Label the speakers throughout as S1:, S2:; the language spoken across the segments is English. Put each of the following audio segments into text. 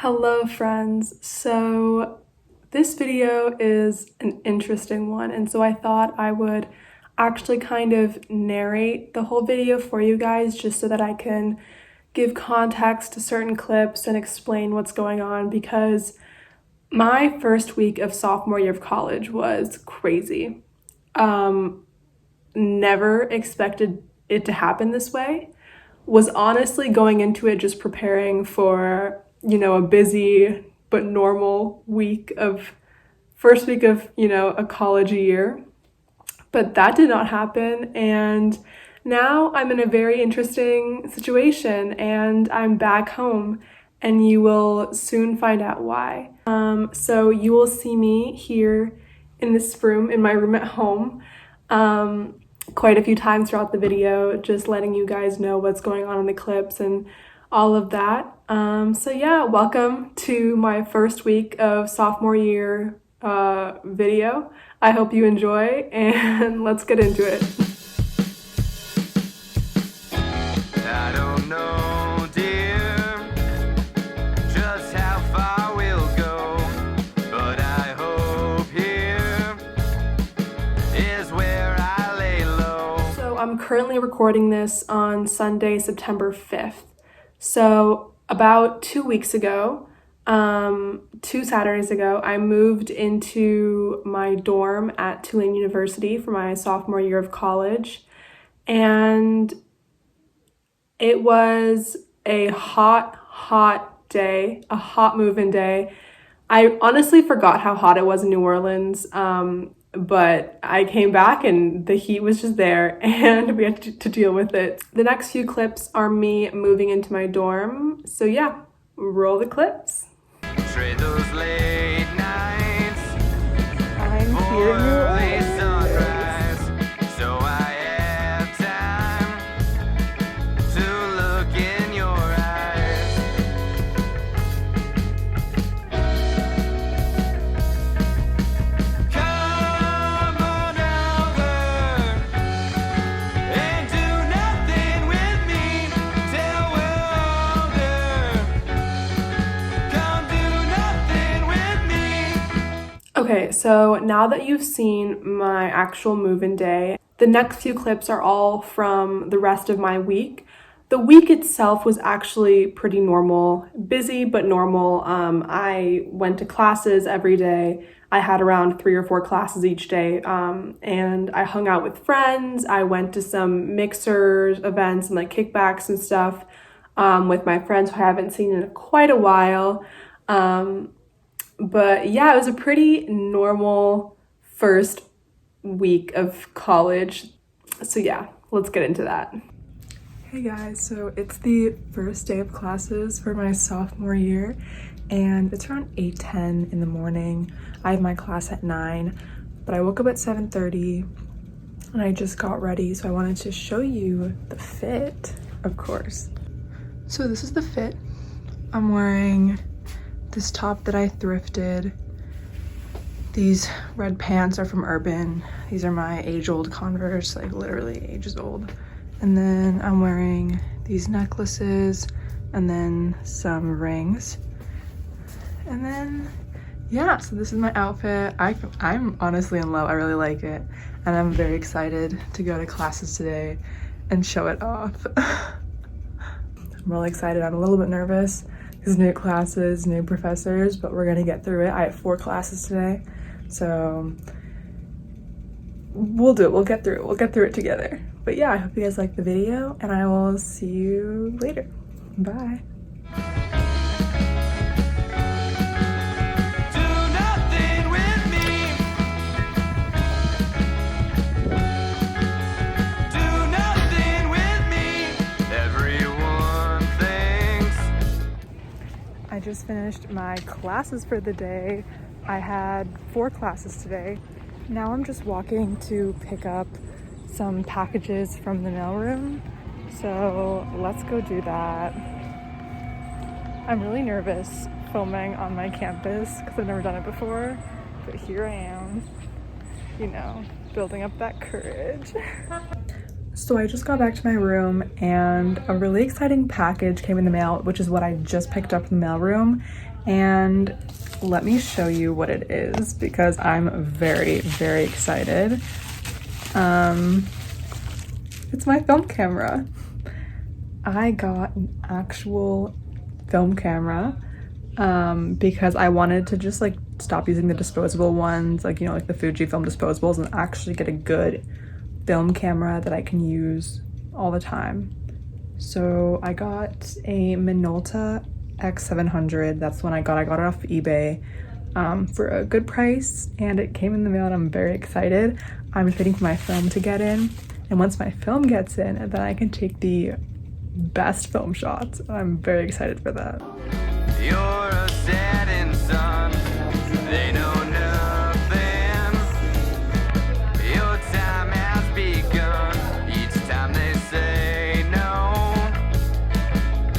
S1: Hello friends. So this video is an interesting one, and so I thought I would actually kind of narrate the whole video for you guys just so that I can give context to certain clips and explain what's going on, because my first week of sophomore year of college was crazy. Never expected it to happen this way. Was honestly going into it just preparing for, a busy but normal first week of, a college year. But that did not happen. And now I'm in a very interesting situation and I'm back home, and you will soon find out why. So you will see me here in this room, in my room at home, quite a few times throughout the video, just letting you guys know what's going on in the clips and all of that. So yeah, welcome to my first week of sophomore year video. I hope you enjoy, and let's get into it.
S2: I don't know, dear, just how far we'll go, but I hope here is where I lay low.
S1: So I'm currently recording this on Sunday, September 5th. So about 2 weeks ago, 2 Saturdays ago, I moved into my dorm at Tulane University for my sophomore year of college, and it was a hot day, a hot move-in day. I honestly forgot how hot it was in New Orleans, but I came back and the heat was just there and we had to deal with it. The next few clips are me moving into my dorm. So yeah, roll the clips.
S2: Trade those late nights
S1: I'm here,
S2: for early sunrise, so I have time to look in your eyes. Come on over and do nothing with me till we're older. Come do nothing with me.
S1: Okay, so now that you've seen my actual move-in day, the next few clips are all from the rest of my week. The week itself was actually pretty normal, busy but normal. I went to classes every day. I had around 3 or 4 classes each day, and I hung out with friends. I went to some mixers events and like kickbacks and stuff with my friends who I haven't seen in quite a while. But yeah, it was a pretty normal first week of college. So yeah, let's get into that. Hey guys, so it's the first day of classes for my sophomore year, and it's around 8:10 in the morning. I have my class at 9, but I woke up at 7:30 and I just got ready, so I wanted to show you the fit, of course. So this is the fit. I'm wearing this top that I thrifted. These red pants are from Urban. These are my age-old Converse, like literally ages old. And then I'm wearing these necklaces and then some rings. And then, yeah, so this is my outfit. I'm honestly in love. I really like it. And I'm very excited to go to classes today and show it off. I'm really excited. I'm a little bit nervous because new classes, new professors, but we're gonna get through it. I have 4 classes today, so we'll do it. We'll get through it. We'll get through it together. But yeah, I hope you guys like the video, and I will see you later. Bye.
S2: Do nothing with me. Do nothing with me. Everyone thinks.
S1: I just finished my classes for the day. I had 4 classes today. Now I'm just walking to pick up some packages from the mailroom. So let's go do that. I'm really nervous filming on my campus because I've never done it before, but here I am, building up that courage. So I just got back to my room and a really exciting package came in the mail, which is what I just picked up in the mailroom. And let me show you what it is because I'm very, very excited. It's my film camera. I got an actual film camera because I wanted to just like stop using the disposable ones, like, you know, like the Fujifilm disposables, and actually get a good film camera that I can use all the time. So I got a Minolta X700. That's the one I got. I got it off eBay for a good price, and it came in the mail, and I'm very excited. I'm just waiting for my film to get in, and once my film gets in, then I can take the best film shots. I'm very excited for that.
S2: You're a setting sun. They know nothing. Your time has begun. Each time they say no,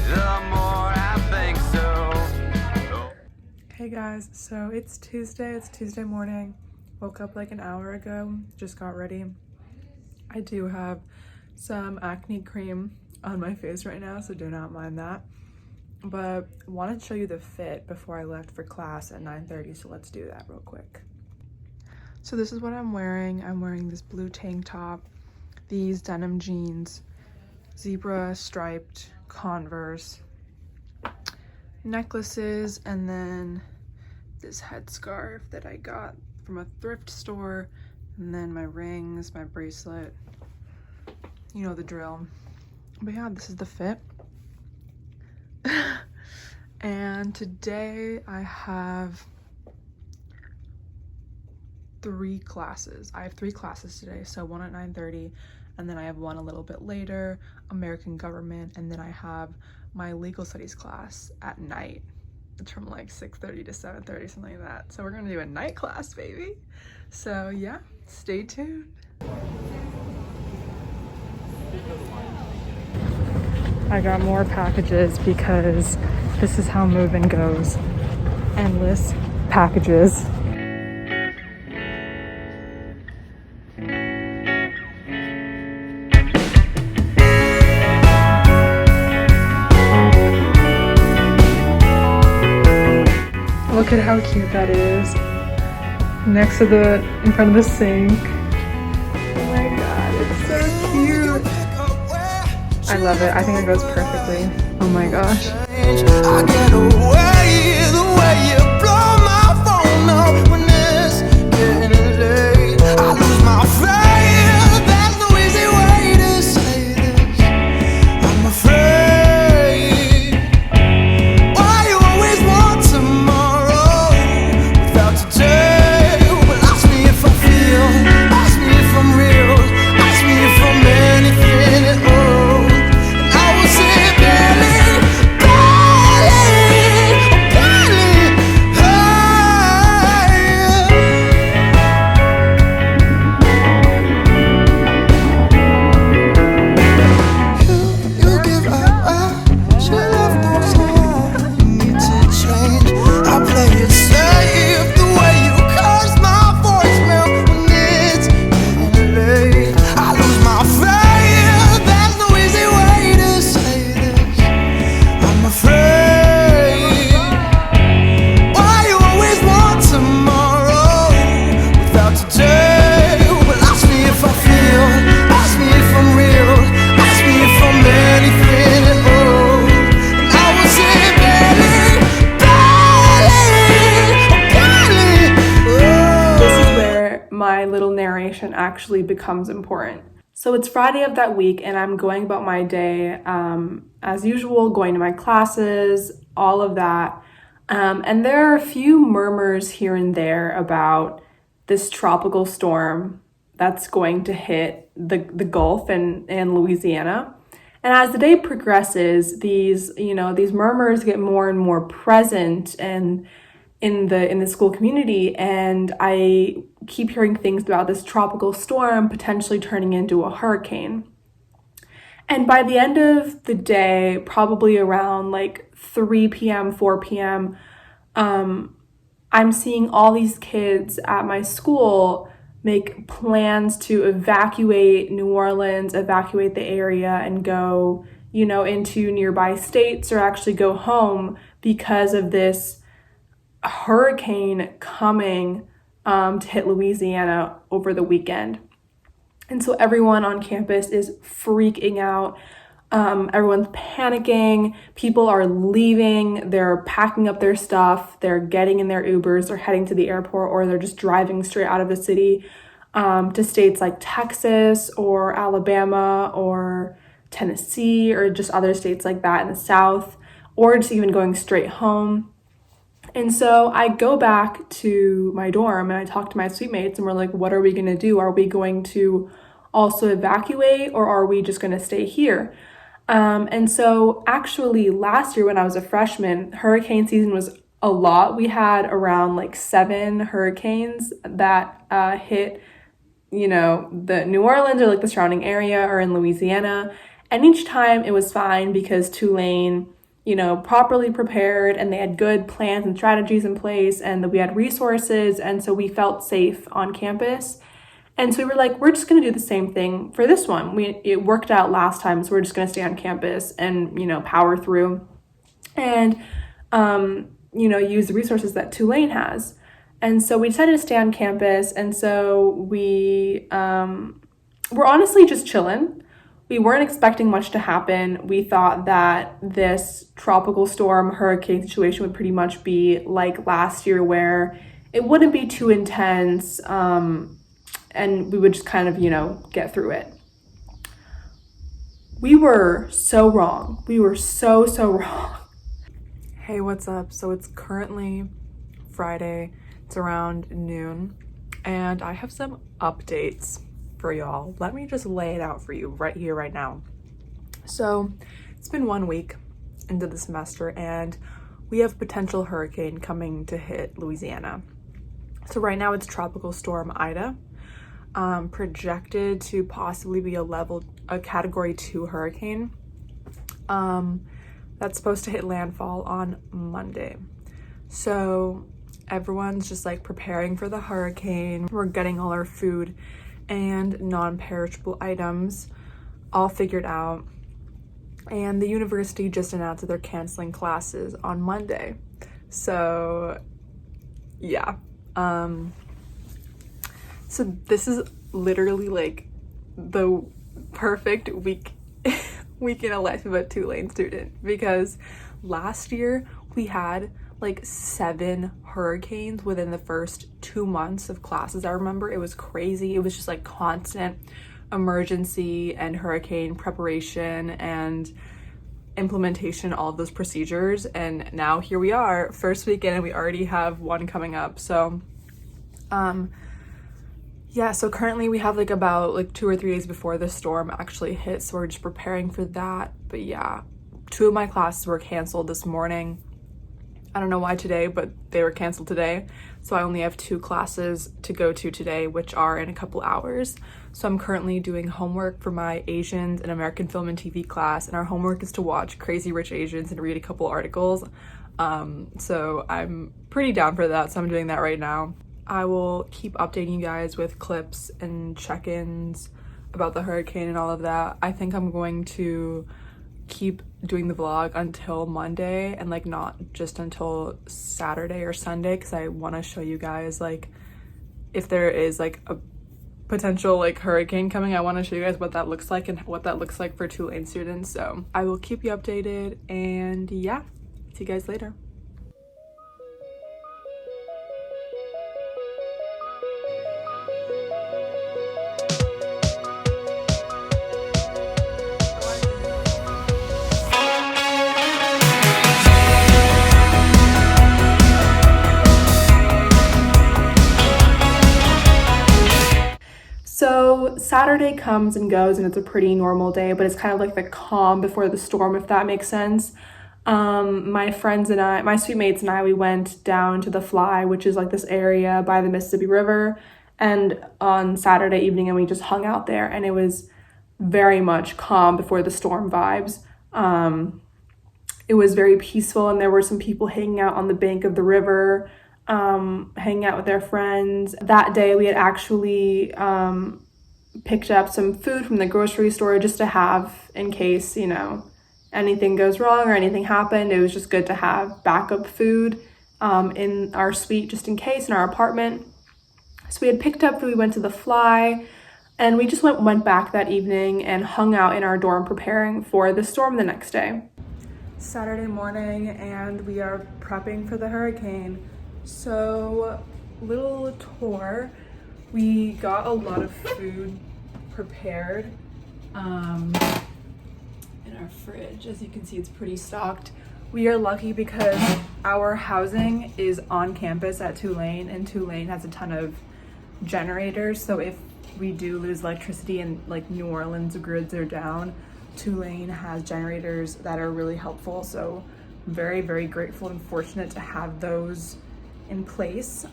S2: the more I think so.
S1: Hey guys, so it's Tuesday morning. Woke up like an hour ago, just got ready. I do have some acne cream on my face right now, so do not mind that. But I wanted to show you the fit before I left for class at 9:30, so let's do that real quick. So this is what I'm wearing. I'm wearing this blue tank top, these denim jeans, zebra striped Converse, necklaces, and then this headscarf that I got from a thrift store, and then my rings, my bracelet, you know the drill. But yeah, this is the fit. And today I have 3 classes. I have 3 classes today, so one at 9:30, and then I have one a little bit later, American government, and then I have my legal studies class at night. It's from like 6:30 to 7:30, something like that. So we're gonna do a night class, baby. So yeah, stay tuned. I got more packages because this is how move-in goes. Endless packages. Look at how cute that is. Next to in front of the sink. Oh my god, it's so cute. I love it. I think it goes perfectly. Oh my gosh.
S2: I get away the way you blow my phone up when it's getting late. I lose my faith. There's no easy way to say this. I'm afraid. Why you always want tomorrow without today? Well, ask me if I feel. Ask me if I'm real. Ask me if I'm anything at all. And I will say barely, you give up. Your love goes on. You need to change. I play it safe the way you curse my voicemail when it's getting late. I lose my faith. There's no easy way to say this. I'm afraid. Why you always want tomorrow without today? Well, ask me if I feel. Ask me if I'm real. Ask me if I'm anything at all. And I will say barely,
S1: This is where my little narration actually becomes important. So it's Friday of that week, and I'm going about my day as usual, going to my classes, all of that. And there are a few murmurs here and there about this tropical storm that's going to hit the Gulf and Louisiana. And as the day progresses, these murmurs get more and more present and in the school community, and I keep hearing things about this tropical storm potentially turning into a hurricane. And by the end of the day, probably around like 3 p.m., 4 p.m., I'm seeing all these kids at my school make plans to evacuate New Orleans, evacuate the area, and go, into nearby states or actually go home because of this hurricane coming to hit Louisiana over the weekend. And so everyone on campus is freaking out. Everyone's panicking. People are leaving. They're packing up their stuff. They're getting in their Ubers. They're heading to the airport, or they're just driving straight out of the city to states like Texas or Alabama or Tennessee, or just other states like that in the South, or just even going straight home. And so I go back to my dorm and I talk to my suite mates, and we're like, what are we going to do? Are we going to also evacuate, or are we just going to stay here? And so actually last year when I was a freshman, hurricane season was a lot. We had around like 7 hurricanes that hit, the New Orleans or like the surrounding area, or in Louisiana. And each time it was fine because Tulane, properly prepared, and they had good plans and strategies in place, and that we had resources. And so we felt safe on campus. And so we were like, we're just going to do the same thing for this one. It worked out last time, so we're just going to stay on campus and, power through and, use the resources that Tulane has. And so we decided to stay on campus. And so we were honestly just chilling. We weren't expecting much to happen. We thought that this tropical storm hurricane situation would pretty much be like last year, where it wouldn't be too intense, and we would just kind of, get through it. We were so wrong. We were so wrong. Hey, what's up? So it's currently Friday. It's around noon, and I have some updates for y'all. Let me just lay it out for you right here, right now. So it's been 1 week into the semester, and we have potential hurricane coming to hit Louisiana. So right now it's Tropical Storm Ida. Projected to possibly be a category 2 hurricane. That's supposed to hit landfall on Monday. So everyone's just like preparing for the hurricane. We're getting all our food and non-perishable items all figured out. And the university just announced that they're canceling classes on Monday. So yeah. So this is literally like the perfect week in a life of a Tulane student, because last year we had like 7 hurricanes within the first 2 months of classes. I remember it was crazy. It was just like constant emergency and hurricane preparation and implementation, all of those procedures. And now here we are, first weekend, and we already have one coming up. So yeah, so currently we have about 2 or 3 days before the storm actually hits, so we're just preparing for that. But yeah, 2 of my classes were canceled this morning. I don't know why today, but they were canceled today. So I only have 2 classes to go to today, which are in a couple hours. So I'm currently doing homework for my Asians and American film and TV class, and our homework is to watch Crazy Rich Asians and read a couple articles. So I'm pretty down for that, so I'm doing that right now. I will keep updating you guys with clips and check-ins about the hurricane and all of that. I think I'm going to keep doing the vlog until Monday, and not just until Saturday or Sunday, because I want to show you guys if there is a potential hurricane coming. I want to show you guys what that looks like and what that looks like for Tulane students. So I will keep you updated, and yeah, see you guys later. So Saturday comes and goes, and it's a pretty normal day, but it's kind of like the calm before the storm, if that makes sense. My friends and I, my suite mates and I, we went down to the Fly, which is this area by the Mississippi River, and on Saturday evening, and we just hung out there, and it was very much calm before the storm vibes. It was very peaceful, and there were some people hanging out on the bank of the river. hanging out with their friends. That day we had actually picked up some food from the grocery store just to have in case, anything goes wrong or anything happened. It was just good to have backup food in our suite just in case, in our apartment. So we had picked up food, we went to the Fly, and we just went back that evening and hung out in our dorm preparing for the storm the next day. Saturday morning, and we are prepping for the hurricane. So, little tour. We got a lot of food prepared in our fridge. As you can see, it's pretty stocked. We are lucky because our housing is on campus at Tulane, and Tulane has a ton of generators. So if we do lose electricity and like New Orleans grids are down, Tulane has generators that are really helpful. So very, very grateful and fortunate to have those in place.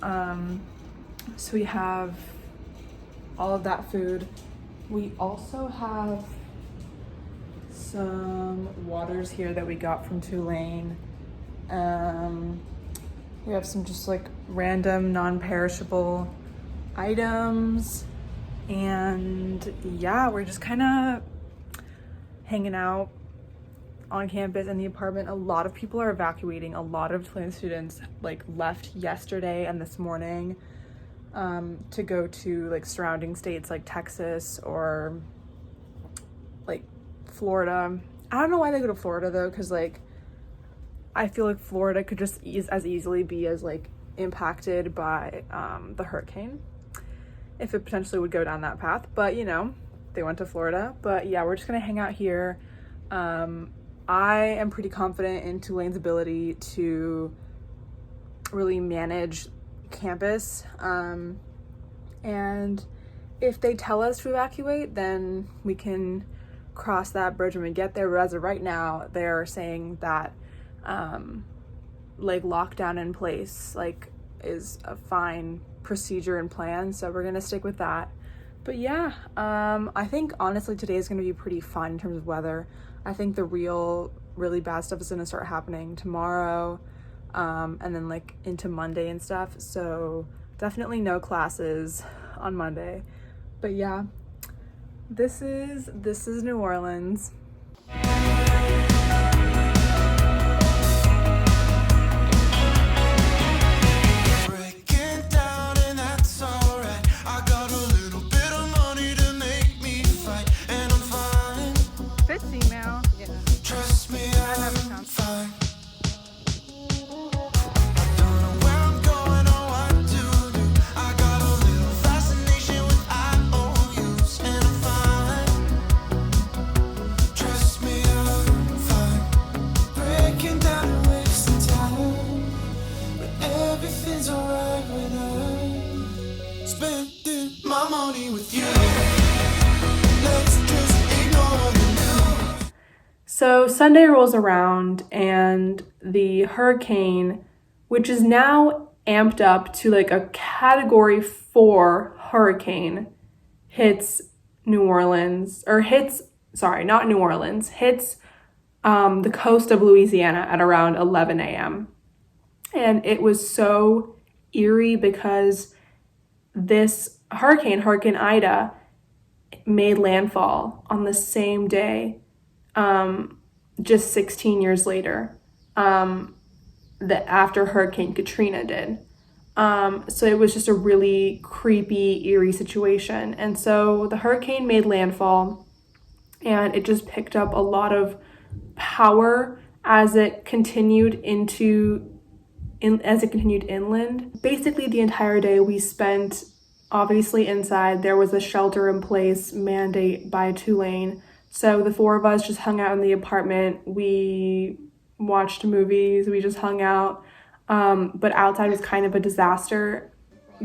S1: So we have all of that food. We also have some waters here that we got from Tulane. We have some just like random non-perishable items, and yeah, we're just kind of hanging out on campus in the apartment. A lot of people are evacuating. A lot of Tulane students like left yesterday and this morning to go to like surrounding states like Texas or like Florida. I don't know why they go to Florida though, because like I feel like Florida could just as easily be as like impacted by the hurricane if it potentially would go down that path. But they went to Florida. But yeah, we're just gonna hang out here. I am pretty confident in Tulane's ability to really manage campus. And if they tell us to evacuate, then we can cross that bridge when we get there. But as of right now, they're saying that like lockdown in place like is a fine procedure and plan, so we're gonna stick with that. But yeah, I think honestly today is gonna be pretty fun in terms of weather. I think the really bad stuff is gonna start happening tomorrow, and then like into Monday and stuff. So definitely no classes on Monday. But yeah, this is New Orleans. So Sunday rolls around and the hurricane, which is now amped up to like a category 4 hurricane, hits New Orleans, or hits the coast of Louisiana at around 11 a.m. And it was so eerie because this Hurricane Ida, made landfall on the same day, just 16 years later, after Hurricane Katrina did. So it was just a really creepy, eerie situation. And so the hurricane made landfall, and it just picked up a lot of power as it continued inland. Basically the entire day we spent obviously inside. There was a shelter in place mandate by Tulane. So the 4 of us just hung out in the apartment. We watched movies, we just hung out. But outside was kind of a disaster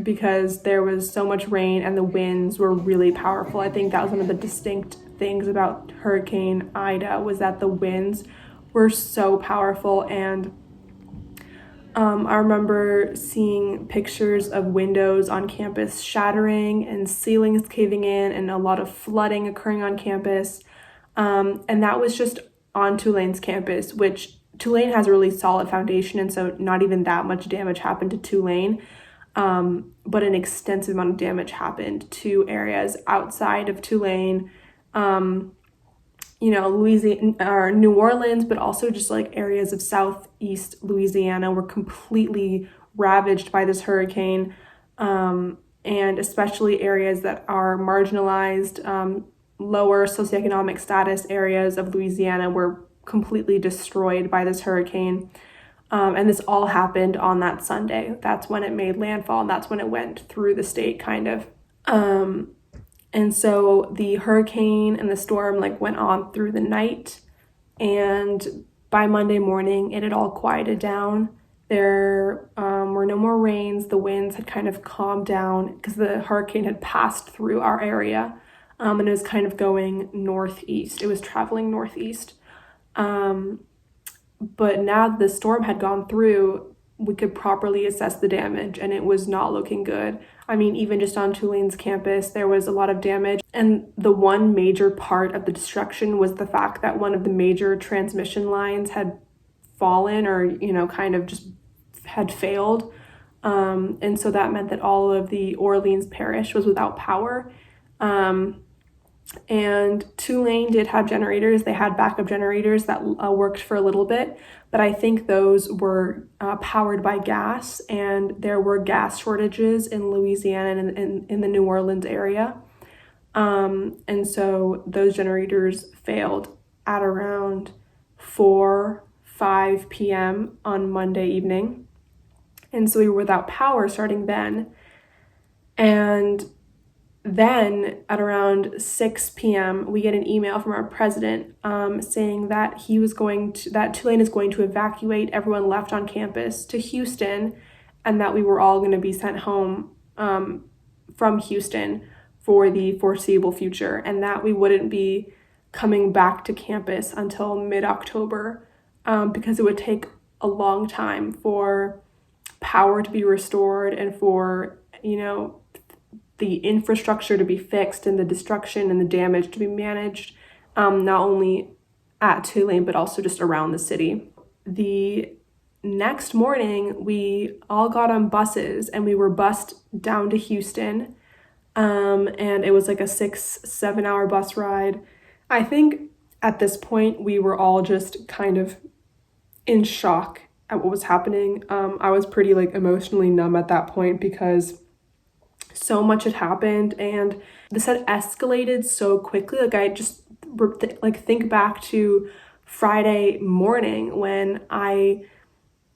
S1: because there was so much rain and the winds were really powerful. I think that was one of the distinct things about Hurricane Ida, was that the winds were so powerful. And I remember seeing pictures of windows on campus shattering and ceilings caving in and a lot of flooding occurring on campus. And that was just on Tulane's campus, which Tulane has a really solid foundation, and so not even that much damage happened to Tulane, but an extensive amount of damage happened to areas outside of Tulane, Louisiana or New Orleans, but also just like areas of southeast Louisiana were completely ravaged by this hurricane, and especially areas that are marginalized, lower socioeconomic status areas of Louisiana were completely destroyed by this hurricane. And this all happened on that Sunday. That's when it made landfall, and that's when it went through the state, kind of. And so the hurricane and the storm went on through the night, and by Monday morning, it had all quieted down. There were no more rains. The winds had kind of calmed down because the hurricane had passed through our area, and it was kind of going northeast. It was traveling northeast. But now the storm had gone through, we could properly assess the damage, and it was not looking good. I mean, even just on Tulane's campus, there was a lot of damage. And the one major part of the destruction was the fact that one of the major transmission lines had fallen, or, kind of just had failed. And so that meant that all of the Orleans parish was without power. And Tulane did have generators. They had backup generators that worked for a little bit, but I think those were powered by gas, and there were gas shortages in Louisiana and in the New Orleans area. And so those generators failed at around 5 p.m. on Monday evening. And so we were without power starting then. And then at around 6 p.m., we get an email from our president saying that that Tulane is going to evacuate everyone left on campus to Houston, and that we were all going to be sent home from Houston for the foreseeable future, and that we wouldn't be coming back to campus until mid-October, because it would take a long time for power to be restored and for, the infrastructure to be fixed and the destruction and the damage to be managed, not only at Tulane, but also just around the city. The next morning, we all got on buses and we were bused down to Houston. And it was like a 6-7 hour bus ride. I think at this point, we were all just kind of in shock at what was happening. I was pretty emotionally numb at that point because so much had happened, and this had escalated so quickly. I just think back to Friday morning when I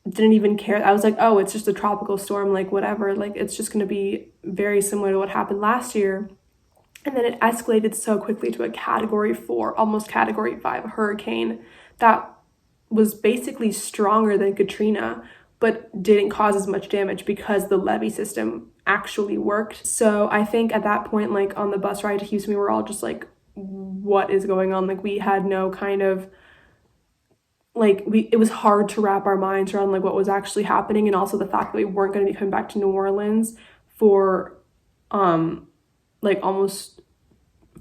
S1: didn't even care. I was like, oh, it's just a tropical storm, whatever, it's just going to be very similar to what happened last year. And then it escalated so quickly to a Category 4, almost Category 5 hurricane that was basically stronger than Katrina, but didn't cause as much damage because the levee system actually worked. So I think at that point, on the bus ride to Houston, we were all just what is going on? We had no kind of, it was hard to wrap our minds around what was actually happening, and also the fact that we weren't going to be coming back to New Orleans for almost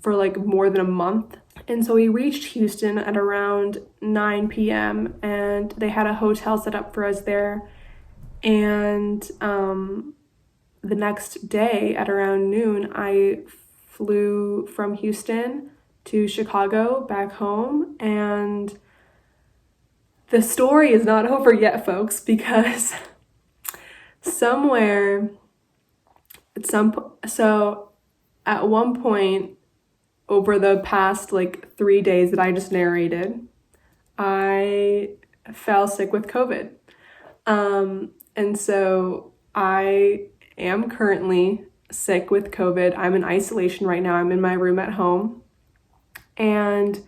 S1: for more than a month. And so we reached Houston at around 9 p.m. and they had a hotel set up for us there. And the next day at around noon, I flew from Houston to Chicago back home. And the story is not over yet, folks, because at one point over the past 3 days that I just narrated, I fell sick with COVID. And so I am currently sick with COVID. I'm in isolation right now. I'm in my room at home. And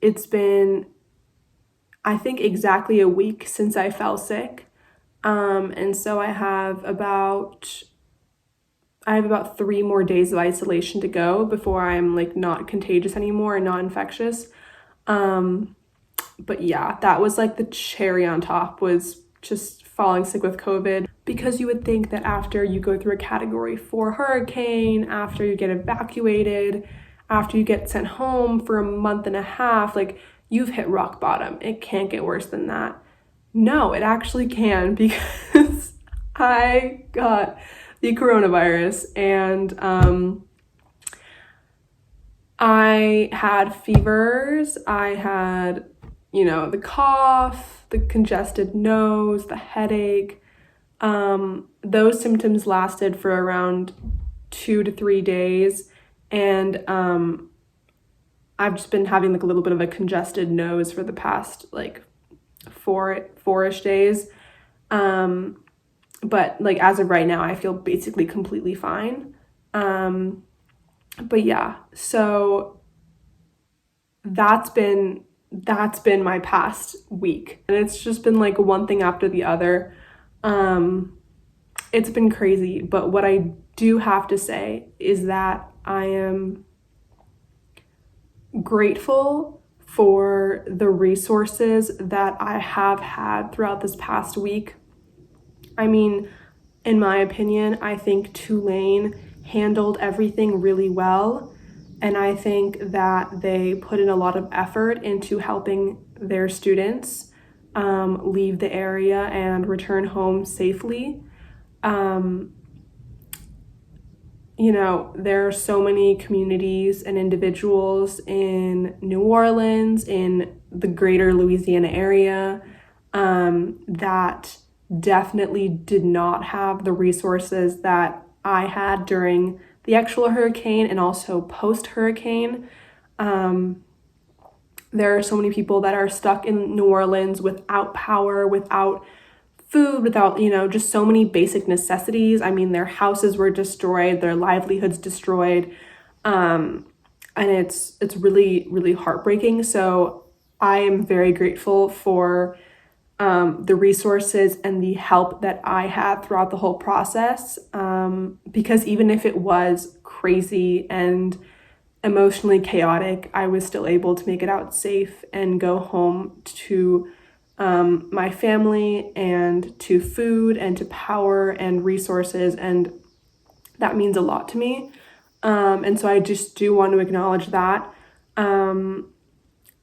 S1: it's been, I think, exactly a week since I fell sick. And so I have about 3 more days of isolation to go before I'm not contagious anymore and not infectious. But yeah, that was the cherry on top, was just falling sick with COVID, because you would think that after you go through a Category 4 hurricane, after you get evacuated, after you get sent home for a month and a half, you've hit rock bottom. It can't get worse than that. No, it actually can, because I got the coronavirus, and I had fevers, I had, the cough, the congested nose, the headache. Those symptoms lasted for around 2 to 3 days, and I've just been having like a little bit of a congested nose for the past like four-ish days. But like as of right now, I feel basically completely fine. But yeah, so that's been my past week, and it's just been like one thing after the other. It's been crazy, but what I do have to say is that I am grateful for the resources that I have had throughout this past week. I mean, in my opinion, I think Tulane handled everything really well, and I think that they put in a lot of effort into helping their students leave the area and return home safely. There are so many communities and individuals in New Orleans, in the greater Louisiana area, that definitely did not have the resources that I had during the actual hurricane and also post-hurricane. There are so many people that are stuck in New Orleans without power, without food, without, just so many basic necessities. I mean, their houses were destroyed, their livelihoods destroyed. And it's really, really heartbreaking. So I am very grateful for the resources and the help that I had throughout the whole process. Because even if it was crazy and emotionally chaotic, I was still able to make it out safe and go home to my family and to food and to power and resources, and that means a lot to me. And so I just do want to acknowledge that.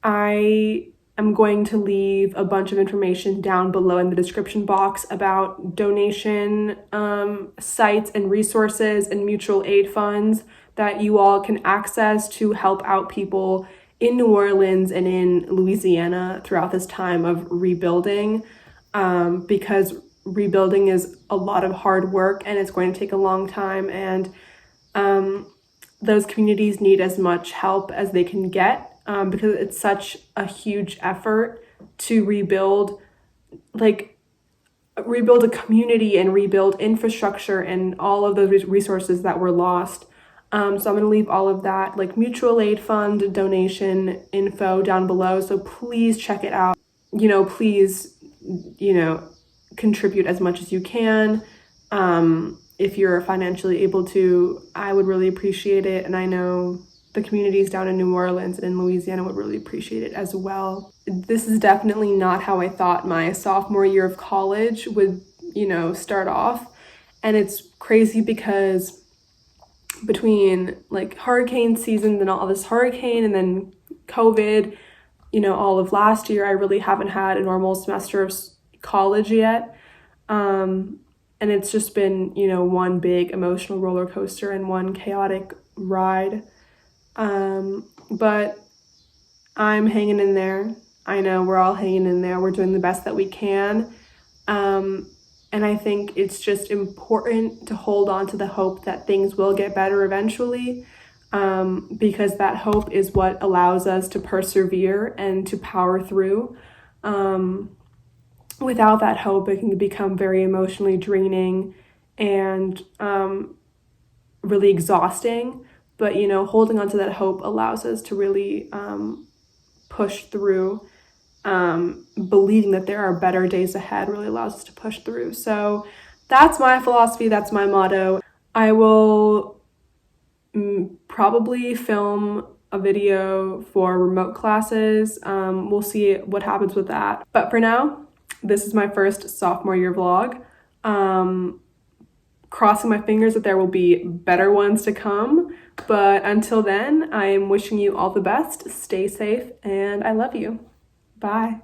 S1: I am going to leave a bunch of information down below in the description box about donation sites and resources and mutual aid funds that you all can access to help out people in New Orleans and in Louisiana throughout this time of rebuilding, because rebuilding is a lot of hard work and it's going to take a long time, and those communities need as much help as they can get, because it's such a huge effort to rebuild a community and rebuild infrastructure and all of those resources that were lost. So I'm going to leave all of that, like mutual aid fund donation info, down below. So please check it out. Please, contribute as much as you can. If you're financially able to, I would really appreciate it. And I know the communities down in New Orleans and in Louisiana would really appreciate it as well. This is definitely not how I thought my sophomore year of college would, start off. And it's crazy because between like hurricane season and all this hurricane and then COVID, all of last year, I really haven't had a normal semester of college yet. And it's just been, one big emotional roller coaster and one chaotic ride. But I'm hanging in there. I know we're all hanging in there. We're doing the best that we can. And I think it's just important to hold on to the hope that things will get better eventually, because that hope is what allows us to persevere and to power through. Without that hope, it can become very emotionally draining and really exhausting. But, holding on to that hope allows us to really push through. Believing that there are better days ahead really allows us to push through. So that's my philosophy. That's my motto. I will probably film a video for remote classes. We'll see what happens with that. But for now, this is my first sophomore year vlog. Crossing my fingers that there will be better ones to come. But until then, I am wishing you all the best. Stay safe, and I love you. Bye.